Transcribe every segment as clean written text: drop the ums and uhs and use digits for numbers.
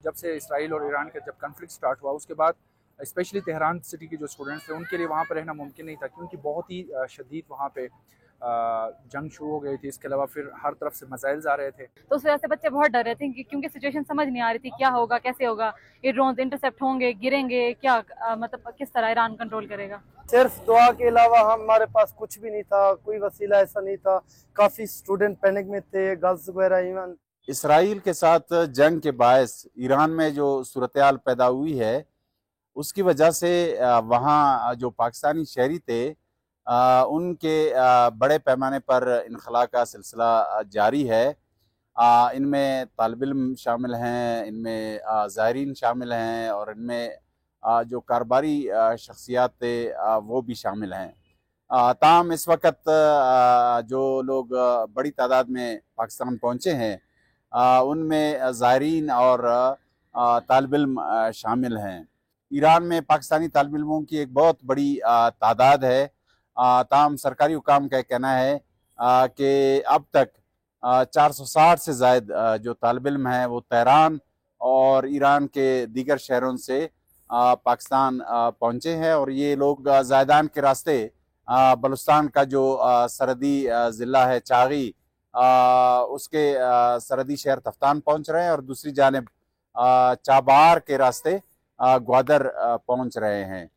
जब से इसराइल और ईरान का जब कन्फ्लिक्ट स्टार्ट हुआ उसके बाद स्पेशली तेहरान सिटी के जो स्टूडेंट्स थे उनके लिए वहाँ पर रहना मुमकिन नहीं था, क्योंकि बहुत ही शदीद वहाँ पे जंग शुरू हो गई थी। इसके अलावा फिर हर तरफ से मिसाइल्स आ रहे थे, तो उस वजह से बच्चे बहुत डर रहे थे क्योंकि सिचुएशन समझ नहीं आ रही थी क्या होगा, कैसे होगा, ये ड्रोन इंटरसेप्ट होंगे, गिरेंगे क्या, मतलब किस तरह ईरान कंट्रोल करेगा। सिर्फ दुआ के अलावा हमारे पास कुछ भी नहीं था, कोई वसीला ऐसा नहीं था। काफी स्टूडेंट पैनिक में थे, गर्ल्स वगैरह इवन। इसराइल के साथ जंग के बायस ईरान में जो सूरत-ए-हाल पैदा हुई है उसकी वजह से वहाँ जो पाकिस्तानी शहरी थे उनके बड़े पैमाने पर इनखला का सिलसिला जारी है। इनमें तालिब इल्म शामिल हैं, इनमें ज़ायरीन शामिल हैं और इनमें जो कारोबारी शख्सियात थे वो भी शामिल हैं। ताहम इस वक्त जो लोग बड़ी तादाद में पाकिस्तान पहुँचे हैं उनमें ज़ायरीन और तालिब इल्म शामिल हैं। ईरान में पाकिस्तानी तालिब इल्मों की एक बहुत बड़ी तादाद है। ताहम सरकारी हुकाम का कहना है कि अब तक 460 से ज़ायद जो तालिब इल्म हैं वो तेहरान और ईरान के दीगर शहरों से पाकिस्तान पहुँचे हैं और ये लोग ज़ायदान के रास्ते बलूचिस्तान का जो सरहदी ज़िला है चागी उसके सरहदी शहर तफ्तान पहुँच रहे हैं और दूसरी जानिब चाबार के रास्ते ग्वादर पहुँच रहे हैं।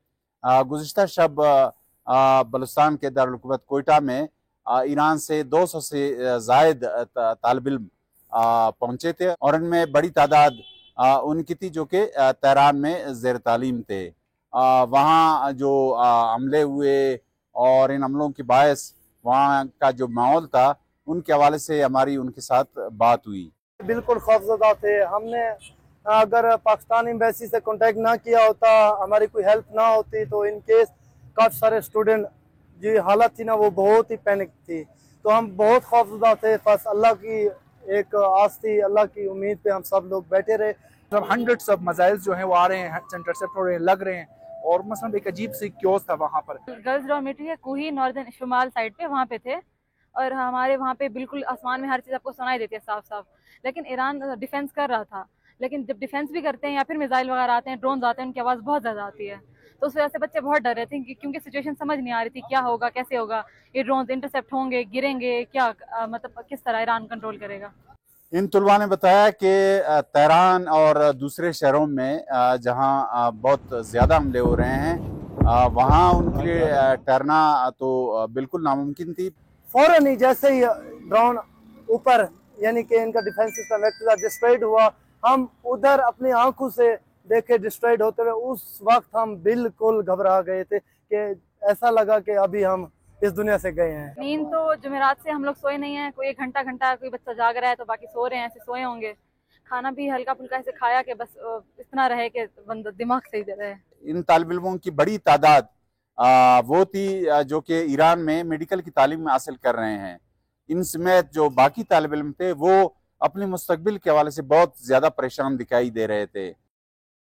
गुज़िश्ता शब बलूचिस्तान के दारुल हुकूमत कोयटा में ईरान से 200 से ज़ायद तालिब इल्म पहुँचे थे और इनमें बड़ी तादाद उनकी थी जो कि तेहरान में ज़ेर तालीम थे। वहाँ जो हमले हुए और इन हमलों की बायस वहाँ का जो माहौल था उनके हवाले से हमारी उनके साथ बात हुई। बिल्कुल खौफजदा थे। हमने अगर पाकिस्तान एम्बेसी से कांटेक्ट ना किया होता, हमारी कोई हेल्प ना होती, तो इन केस काफ़ी सारे स्टूडेंट जी हालत थी ना वो बहुत ही पैनिक थी। तो हम बहुत खौफजदा थे। बस अल्लाह की एक आस थी, अल्लाह की उम्मीद पे हम सब लोग बैठे रहे। मतलब हंड्रेड्स ऑफ मिसाइल्स जो हैं वो आ रहे हैं, इंटरसेप्ट हो रहे हैं, लग रहे हैं और मतलब एक अजीब सी क्योस था वहाँ पर। गर्ल्स डॉर्मेट्री है कोही नॉर्दर्न शुमाल साइड पे, वहाँ पे थे और हमारे वहाँ पे बिल्कुल आसमान में हर चीज़ आपको सुनाई देती है साफ साफ। लेकिन ईरान डिफेंस कर रहा था, लेकिन जब डिफेंस भी करते हैं या फिर मिसाइल वगैरह आते हैं, ड्रोन आते हैं, उनकी आवाज़ बहुत ज़्यादा आती है। तो उस वजह से बच्चे बहुत डर रहे थे क्योंकि सिचुएशन समझ नहीं आ रही थी क्या होगा, कैसे होगा, ये ड्रोन इंटरसेप्ट होंगे, गिरेंगे क्या, मतलब किस तरह ईरान कंट्रोल करेगा। इन तुलबा ने बताया कि तेहरान और दूसरे शहरों में जहां बहुत ज़्यादा हमले हो रहे हैं वहां उनके लिए ठहरना तो बिल्कुल नामुमकिन थी। फौरन ही जैसे ही ड्रोन ऊपर यानी कि इनका डिफेंस सिस्टम डिस्ट्रॉयड हुआ, हम उधर अपनी आंखों से देखे डिस्ट्रॉयड होते हुए, उस वक्त हम बिल्कुल घबरा गए थे कि ऐसा लगा कि अभी हम इस दुनिया से गए हैं। नींद तो जुमेरात से हम लोग सोए नहीं है, कोई 1 घंटा कोई बच्चा जाग रहा है तो बाकी सो रहे हैं, ऐसे सोए होंगे। खाना भी हल्का फुल्का ऐसे खाया कि बस इतना रहे कि बंदा दिमाग सही रहे। इन तालिब इल्मों की बड़ी तादाद वो थी जो कि ईरान में मेडिकल की तालीम हासिल कर रहे हैं। इन समेत जो बाकी तालिब इल्म थे वो अपने मुस्तकबिल के हवाले से बहुत ज़्यादा परेशान दिखाई दे रहे थे।